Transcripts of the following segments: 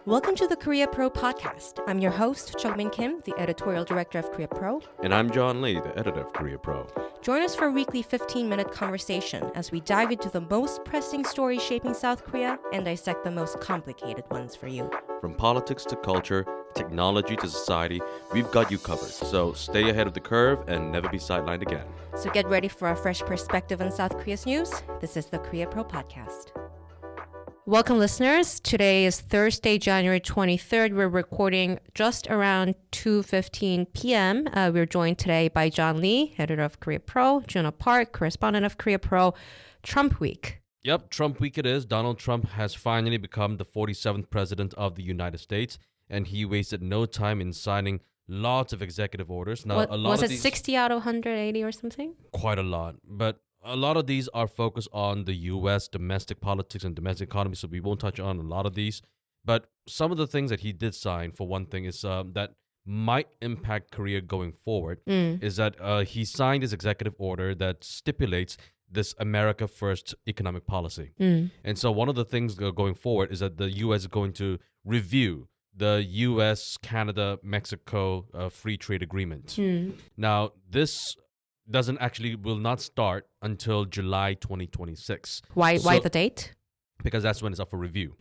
Welcome to the Korea Pro podcast. I'm your host, Jeongmin Kim, the editorial director of Korea Pro. And I'm John Lee, the editor of Korea Pro. Join us for a weekly 15-minute conversation as we dive into the most pressing stories shaping South Korea and dissect the most complicated ones for you. From politics to culture, technology to society, we've got you covered. So stay ahead of the curve and never be sidelined again. So get ready for a fresh perspective on South Korea's news. This is the Korea Pro podcast. Welcome, listeners. Today is Thursday, January 23rd. We're recording just around 2:15 p.m. We're joined today by John Lee, editor of Korea Pro, Joon Ha, correspondent of Korea Pro. Trump Week. Yep, Trump Week it is. Donald Trump has finally become the 47th president of the United States, and he wasted no time in signing lots of executive orders. Now, was it 60 out of 180 or something? Quite a lot, but a lot of these are focused on the U.S. domestic politics and domestic economy, so we won't touch on a lot of these. But some of the things that he did sign, for one thing, is that might impact Korea going forward, is that he signed this executive order that stipulates this America First economic policy. And so one of the things going forward is that the U.S. is going to review the U.S., Canada, Mexico free trade agreement. Now, this will not start until July 2026. Why the date? Because that's when it's up for review.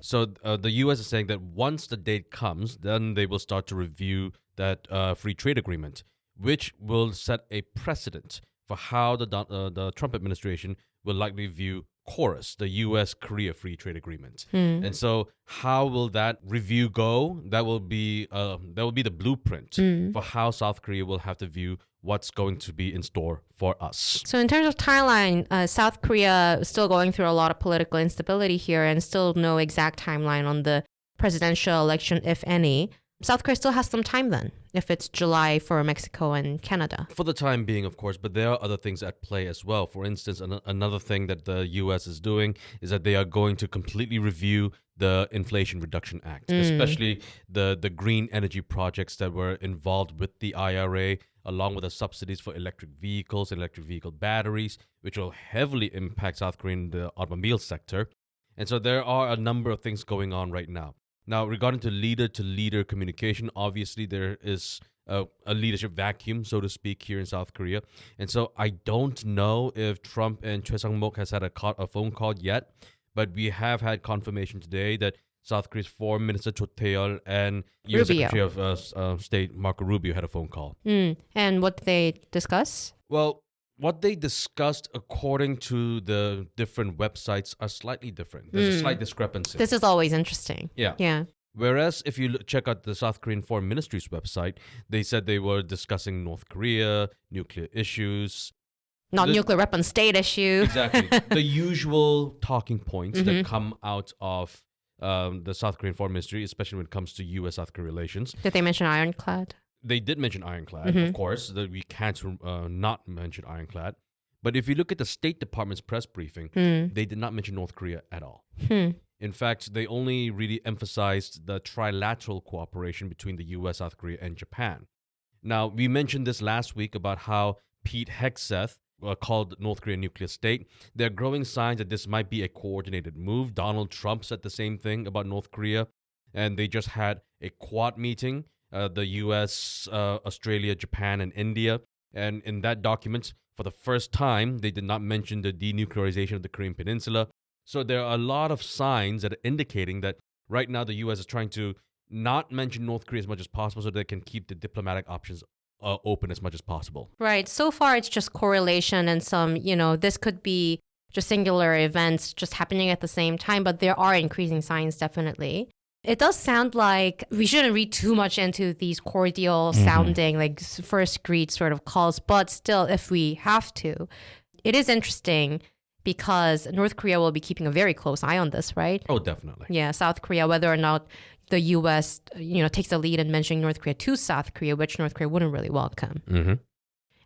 So the U.S. is saying that once the date comes, then they will start to review that free trade agreement, which will set a precedent for how the Trump administration will likely view KORUS, the U.S.-Korea Free Trade Agreement. And so how will that review go? That will be the blueprint for how South Korea will have to view what's going to be in store for us. So in terms of timeline, South Korea is still going through a lot of political instability here and still no exact timeline on the presidential election, if any. South Korea still has some time then, if it's July for Mexico and Canada. For the time being, of course, but there are other things at play as well. For instance, another thing that the U.S. is doing is that they are going to completely review the Inflation Reduction Act, especially the green energy projects that were involved with the IRA, along with the subsidies for electric vehicles and electric vehicle batteries, which will heavily impact South Korea in the automobile sector. And so there are a number of things going on right now. Now, regarding to leader communication, obviously there is a leadership vacuum, so to speak, here in South Korea. And so I don't know if Trump and Choi Sang-mok has had a phone call yet, but we have had confirmation today that South Korea's Foreign Minister Tae-yul and U.S. Secretary of State Marco Rubio had a phone call. And what did they discuss? Well, what they discussed, according to the different websites, are slightly different. There's a slight discrepancy. This is always interesting. Yeah. Whereas if you check out the South Korean Foreign Ministry's website, they said they were discussing North Korea, nuclear issues. Nuclear weapon state issue. Exactly. The usual talking points that come out of the South Korean Foreign Ministry, especially when it comes to U.S.-South Korea relations. Did they mention ironclad? They did mention ironclad, of course. That we can't not mention ironclad. But if you look at the State Department's press briefing, they did not mention North Korea at all. In fact, they only really emphasized the trilateral cooperation between the U.S., South Korea, and Japan. Now, we mentioned this last week about how Pete Hegseth called North Korea a nuclear state. There are growing signs that this might be a coordinated move. Donald Trump said the same thing about North Korea, and they just had a Quad meeting. The U.S., Australia, Japan, and India. And in that document, for the first time, they did not mention the denuclearization of the Korean Peninsula. So there are a lot of signs that are indicating that right now the U.S. is trying to not mention North Korea as much as possible so they can keep the diplomatic options open as much as possible. Right. So far, it's just correlation and some, this could be just singular events just happening at the same time, but there are increasing signs, definitely. It does sound like we shouldn't read too much into these cordial sounding, like first greet sort of calls. But still, if we have to, it is interesting because North Korea will be keeping a very close eye on this, right? Oh, definitely. Yeah, South Korea, whether or not the U.S., takes the lead in mentioning North Korea to South Korea, which North Korea wouldn't really welcome.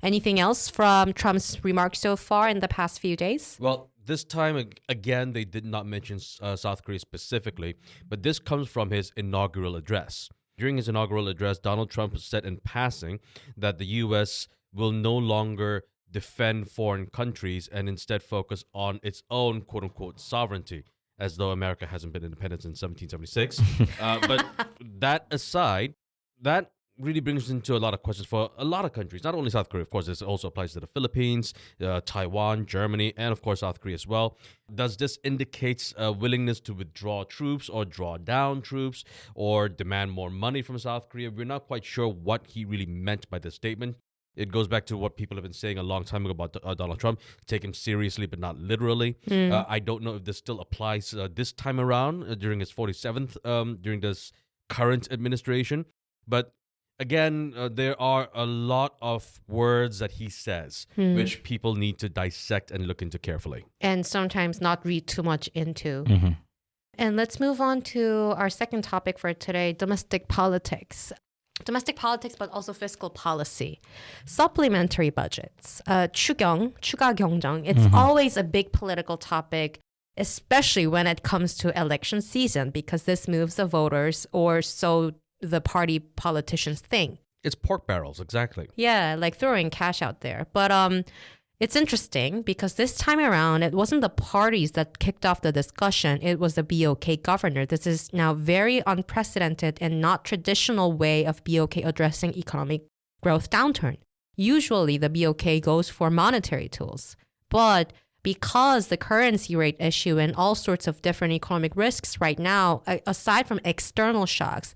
Anything else from Trump's remarks so far in the past few days? Well, this time, again, they did not mention South Korea specifically, but this comes from his inaugural address. During his inaugural address, Donald Trump said in passing that the U.S. will no longer defend foreign countries and instead focus on its own quote-unquote sovereignty. as though America hasn't been independent since 1776. But that aside, that really brings into a lot of questions for a lot of countries, not only South Korea. Of course, this also applies to the Philippines, Taiwan, Germany, and of course South Korea as well. Does this indicate a willingness to withdraw troops or draw down troops or demand more money from South Korea? We're not quite sure what he really meant by this statement. It goes back to what people have been saying a long time ago about Donald Trump. Take him seriously, but not literally. I don't know if this still applies this time around during his 47th, during this current administration. But again, there are a lot of words that he says, which people need to dissect and look into carefully. And sometimes not read too much into. And let's move on to our second topic for today, domestic politics. Domestic politics, but also fiscal policy. Supplementary budgets. 추경, 추가 경정. It's always a big political topic, especially when it comes to election season, because this moves the voters, or so the party politicians think. It's pork barrels, exactly. Yeah, like throwing cash out there. But it's interesting because this time around, it wasn't the parties that kicked off the discussion. It was the BOK governor. This is now very unprecedented and not traditional way of BOK addressing economic growth downturn. Usually, the BOK goes for monetary tools. But because the currency rate issue and all sorts of different economic risks right now, aside from external shocks,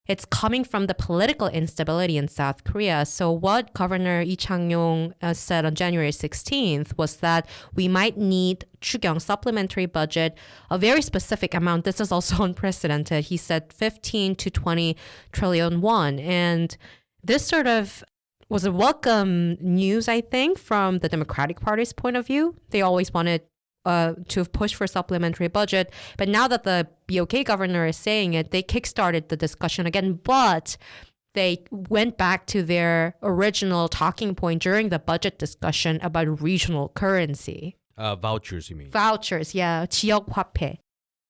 it's coming from the political instability in South Korea. So what Governor Rhee Chang-yong said on January 16th was that we might need 추경 supplementary budget, a very specific amount. This is also unprecedented. He said 15 to 20 trillion won. And this sort of was a welcome news, I think, from the Democratic Party's point of view. They always wanted to push for supplementary budget. But now that the BOK governor is saying it, they kickstarted the discussion again. But they went back to their original talking point during the budget discussion about regional currency. Vouchers, you mean? Vouchers, yeah. 지역 화폐.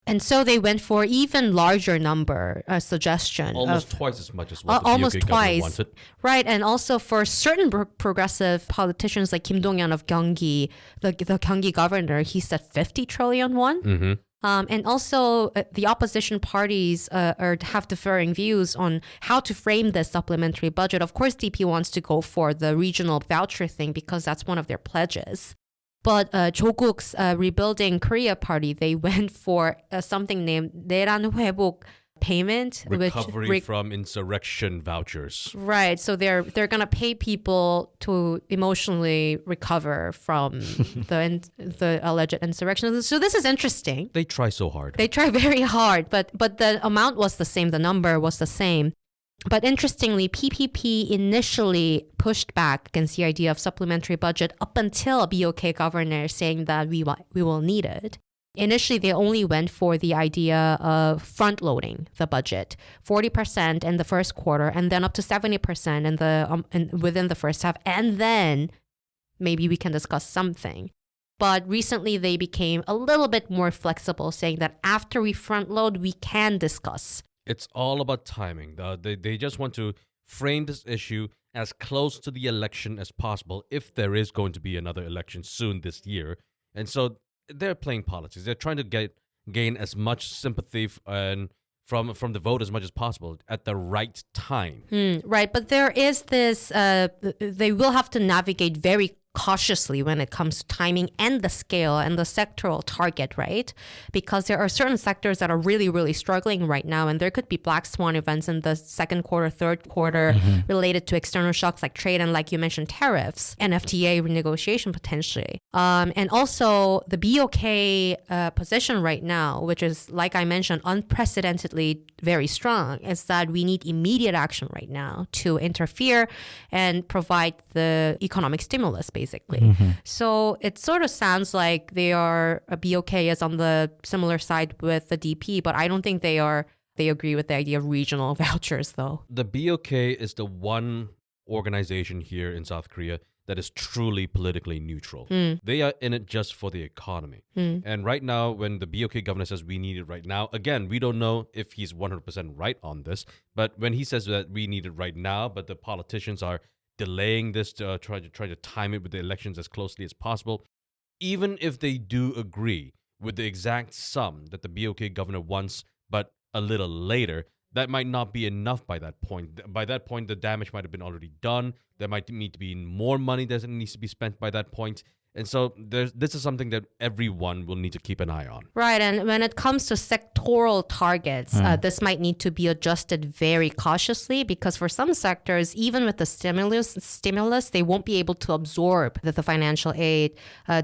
And so they went for even larger number suggestion. Almost twice as much as what the BOK governor wanted. Right. And also for certain progressive politicians like Kim Dong-yeon of Gyeonggi, the Gyeonggi governor, he said 50 trillion won. And also the opposition parties have differing views on how to frame this supplementary budget. Of course, DP wants to go for the regional voucher thing because that's one of their pledges. But 조국's Rebuilding Korea party, they went for something named 내란 회복 payment. Recovery from insurrection vouchers. Right. So they're going to pay people to emotionally recover from the alleged insurrection. So this is interesting. They try so hard. They try very hard, but the amount was the same. The number was the same. But interestingly, PPP initially pushed back against the idea of supplementary budget up until BOK governor saying that we will need it. Initially, they only went for the idea of front-loading the budget, 40% in the first quarter, and then up to 70% within the first half, and then maybe we can discuss something. But recently, they became a little bit more flexible, saying that after we front-load, we can discuss. It's all about timing. They just want to frame this issue as close to the election as possible if there is going to be another election soon this year. And so they're playing politics. They're trying to gain as much sympathy and from the vote as much as possible at the right time. Right. But there is this, they will have to navigate very cautiously when it comes to timing and the scale and the sectoral target, right? Because there are certain sectors that are really, really struggling right now, and there could be black swan events in the second quarter, third quarter related to external shocks like trade and, like you mentioned, tariffs and FTA renegotiation potentially. And also the BOK position right now, which is, like I mentioned, unprecedentedly very strong, is that we need immediate action right now to interfere and provide the economic stimulus, basically. So it sort of sounds like BOK is on the similar side with the DP, but I don't think they agree with the idea of regional vouchers, though. The BOK is the one organization here in South Korea that is truly politically neutral. They are in it just for the economy. And right now, when the BOK governor says we need it right now, again, we don't know if he's 100% right on this, but when he says that we need it right now, but the politicians are delaying this to try to time it with the elections as closely as possible, even if they do agree with the exact sum that the BOK governor wants, but a little later, that might not be enough by that point. By that point, the damage might have been already done. There might need to be more money that needs to be spent by that point. And so this is something that everyone will need to keep an eye on. Right. And when it comes to sectoral targets, this might need to be adjusted very cautiously because for some sectors, even with the stimulus, they won't be able to absorb the financial aid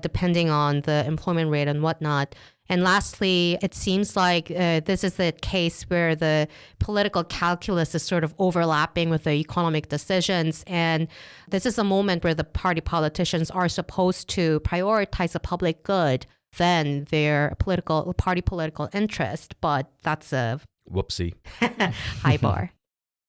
depending on the employment rate and whatnot. And lastly, it seems like this is the case where the political calculus is sort of overlapping with the economic decisions. And this is a moment where the party politicians are supposed to prioritize the public good than their party political interest. But that's a whoopsie high bar.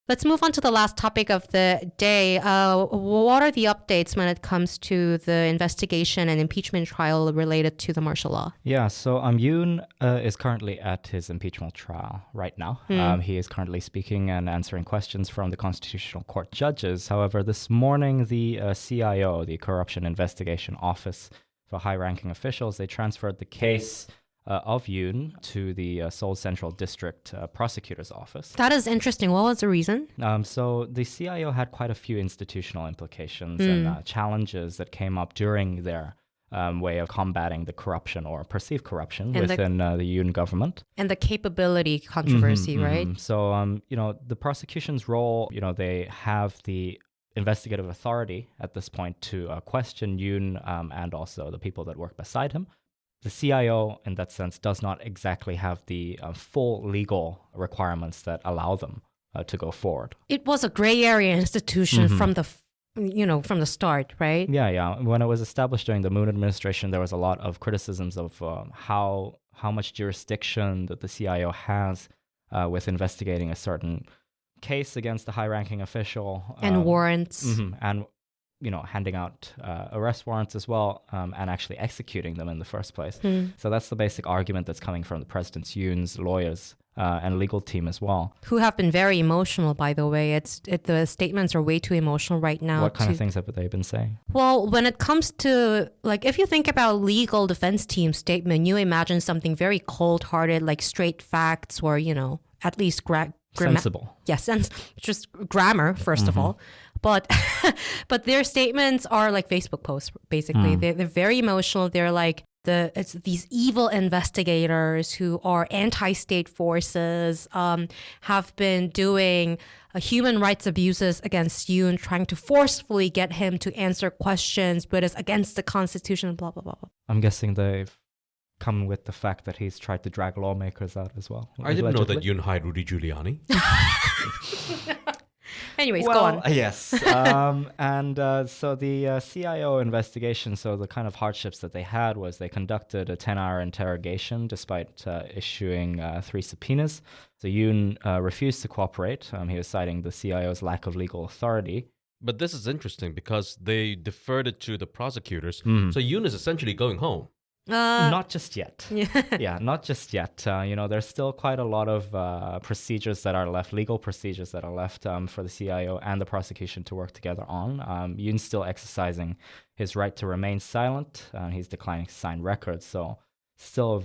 Let's move on to the last topic of the day. What are the updates when it comes to the investigation and impeachment trial related to the martial law? Yeah, so Yoon is currently at his impeachment trial right now. He is currently speaking and answering questions from the Constitutional Court judges. However, this morning, the CIO, the Corruption Investigation Office for high-ranking officials, they transferred the case of Yoon to the Seoul Central District Prosecutor's Office. That is interesting. What was the reason? So the CIO had quite a few institutional implications and challenges that came up during their way of combating the corruption or perceived corruption and within the Yoon government. And the capability controversy, right? So, the prosecution's role, they have the investigative authority at this point to question Yoon and also the people that work beside him. The CIO, in that sense, does not exactly have the full legal requirements that allow them to go forward. It was a gray area institution from the start, right? Yeah. When it was established during the Moon administration, there was a lot of criticisms of how much jurisdiction that the CIO has with investigating a certain case against a high-ranking official. And warrants. And handing out arrest warrants as well and actually executing them in the first place. So that's the basic argument that's coming from the President Yoon's lawyers and legal team as well. Who have been very emotional, by the way. The statements are way too emotional right now. What kind of things have they been saying? Well, when it comes to, if you think about legal defense team statement, you imagine something very cold-hearted, like straight facts or, at least sensible. Yes, just grammar, first of all. But their statements are like Facebook posts, basically. They're very emotional. They're like it's these evil investigators who are anti-state forces, have been doing human rights abuses against Yoon, trying to forcefully get him to answer questions, but it's against the Constitution, blah, blah, blah. I'm guessing they've come with the fact that he's tried to drag lawmakers out as well. I didn't know that Yoon hired Rudy Giuliani. Anyways, go on. Yes. So the CIO investigation, so the kind of hardships that they had was they conducted a 10-hour interrogation despite issuing 3 subpoenas. So Yoon refused to cooperate. He was citing the CIO's lack of legal authority. But this is interesting because they deferred it to the prosecutors. So Yoon is essentially going home. Not just yet. Yeah, not just yet. There's still quite a lot of procedures that are left, legal procedures that are left for the CIO and the prosecution to work together on. Yoon's still exercising his right to remain silent. He's declining to sign records. So still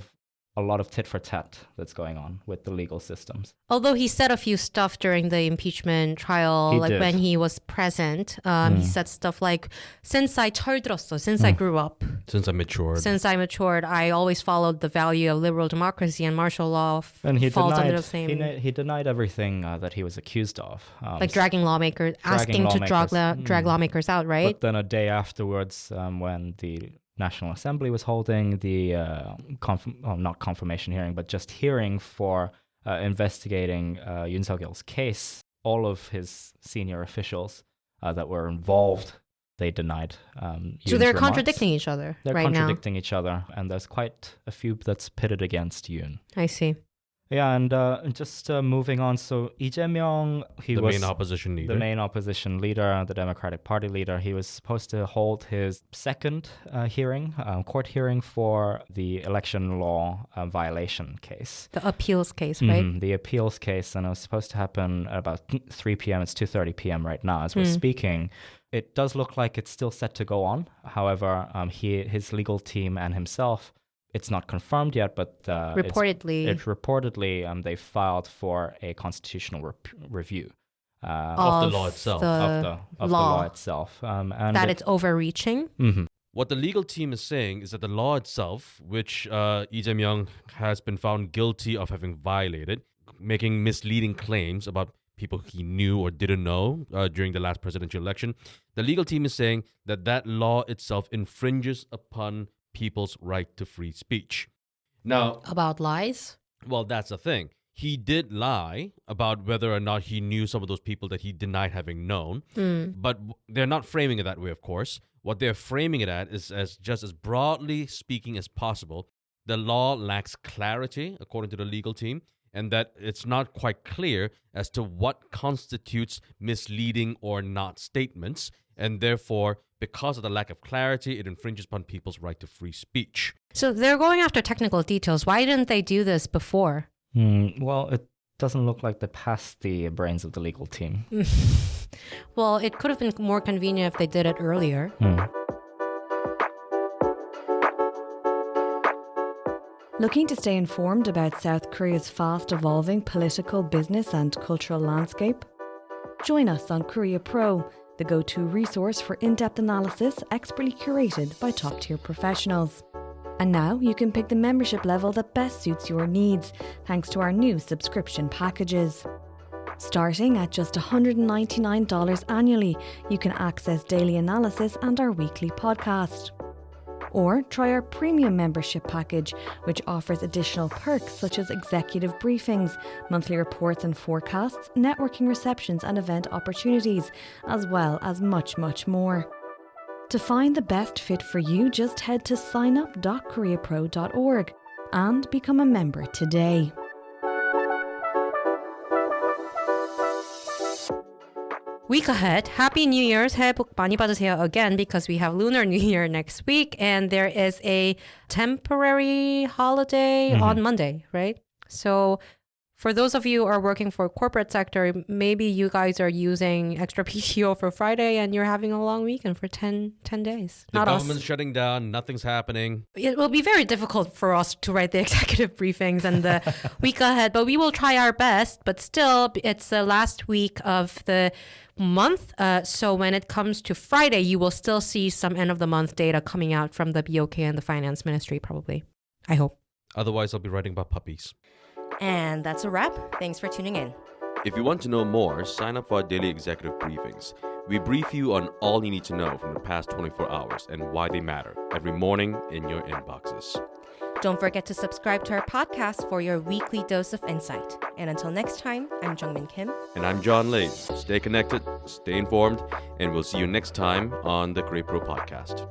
a lot of tit for tat that's going on with the legal systems. Although he said a few stuff during the impeachment trial, when he was present, he said stuff like, since I grew up. Since I matured, I always followed the value of liberal democracy and martial law under the same. He denied everything that he was accused of. Dragging lawmakers, asking to drag lawmakers out, right? But then a day afterwards, when the National Assembly was holding the not confirmation hearing, but just hearing for investigating Yoon Suk-yeol's case, all of his senior officials that were involved, they denied So they're contradicting each other They're right contradicting each other, and there's quite a few that's pitted against Yoon. I see. Yeah, and just moving on, so Lee Jae-myung, he was the main opposition leader, the Democratic Party leader. He was supposed to hold his second court hearing for the election law violation case. The appeals case, right? The appeals case, and it was supposed to happen about 3 p.m. It's 2:30 p.m. right now as we're speaking. It does look like it's still set to go on. However, his legal team and himself It's not confirmed yet, but reportedly, they filed for a constitutional review of the law itself. The law itself. And that it's overreaching. Mm-hmm. What the legal team is saying is that the law itself, which Lee Jae-myung has been found guilty of having violated, making misleading claims about people he knew or didn't know during the last presidential election, the legal team is saying that that law itself infringes upon people's right to free speech. Now, about lies? Well, that's the thing. He did lie about whether or not he knew some of those people that he denied having known. But they're not framing it that way, of course. What they're framing it is as just as broadly speaking as possible. The law lacks clarity, according to the legal team, and that it's not quite clear as to what constitutes misleading or not statements. And therefore, because of the lack of clarity, it infringes upon people's right to free speech. So they're going after technical details. Why didn't they do this before? Well, it doesn't look like they passed the brains of the legal team. Well, it could have been more convenient if they did it earlier. Looking to stay informed about South Korea's fast-evolving political, business and cultural landscape? Join us on Korea Pro, the go-to resource for in-depth analysis expertly curated by top-tier professionals. And now you can pick the membership level that best suits your needs, thanks to our new subscription packages. Starting at just $199 annually, you can access daily analysis and our weekly podcast. Or try our premium membership package, which offers additional perks such as executive briefings, monthly reports and forecasts, networking receptions and event opportunities, as well as much, much more. To find the best fit for you, just head to signup.koreapro.org and become a member today. Week ahead, Happy New Year's. 새해 복 많이 받으세요 again, because we have Lunar New Year next week and there is a temporary holiday on Monday, right? So for those of you who are working for corporate sector, maybe you guys are using extra PTO for Friday and you're having a long weekend for 10 days. The government's shutting down, nothing's happening. It will be very difficult for us to write the executive briefings and the week ahead, but we will try our best. But still, it's the last week of the month. So when it comes to Friday, you will still see some end of the month data coming out from the BOK and the finance ministry, probably. I hope. Otherwise, I'll be writing about puppies. And that's a wrap. Thanks for tuning in. If you want to know more, sign up for our daily executive briefings. We brief you on all you need to know from the past 24 hours and why they matter every morning in your inboxes. Don't forget to subscribe to our podcast for your weekly dose of insight. And until next time, I'm Jeongmin Kim. And I'm John Lay. Stay connected, stay informed, and we'll see you next time on the Korea Pro Podcast.